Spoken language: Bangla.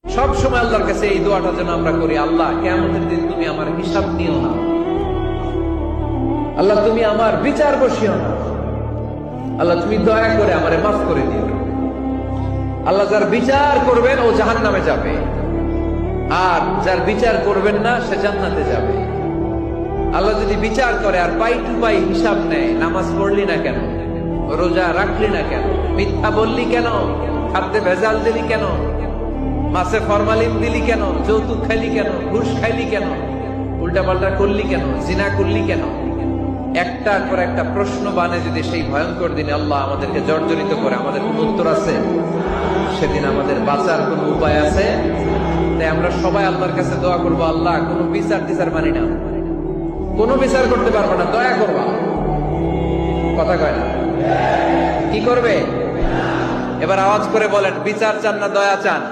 সব সময় আল্লাহর কাছে এই দোয়াটা যেন আমরা করি, আল্লাহ কিয়ামতের দিন তুমি আমার হিসাব নিও না, আল্লাহ তুমি আমার বিচার বসিও না, আল্লাহ তুমি দয়া করে আমারে মাফ করে দিও। আল্লাহ যার বিচার করবেন ও জাহান্নামে যাবে, আর যার বিচার করবেন না সে জান্নাতে যাবে। আল্লাহ যদি বিচার করে আর পাই টু পাই হিসাব নেয়, নামাজ পড়লি না কেন, রোজা রাখলি না কেন, মিথ্যা বললি কেন, খাদ্যে ভেজাল দিলি কেন, মাছে ফরমালিন দিলি কেন, যৌতুক খাইলি কেন, ঘুষ খাইলি কেন, উল্টা পাল্টা করলি কেন, জিনা করলি কেন, একটার পর একটা প্রশ্ন বানে যদি সেই ভয়ঙ্কর দিনে আল্লাহ আমাদেরকে জর্জরিত করে, আমাদের কোন উত্তর আছে? সেদিন আমাদের বাঁচার কোন উপায় আছে? তাই আমরা সবাই আল্লাহর কাছে দোয়া করবো, আল্লাহ কোনো বিচার টিচার মানি না, কোনো বিচার করতে পারবো না, দয়া করবা। কথা কয় না? কি করবে? এবার আওয়াজ করে বলেন, বিচার চান না দয়া চান?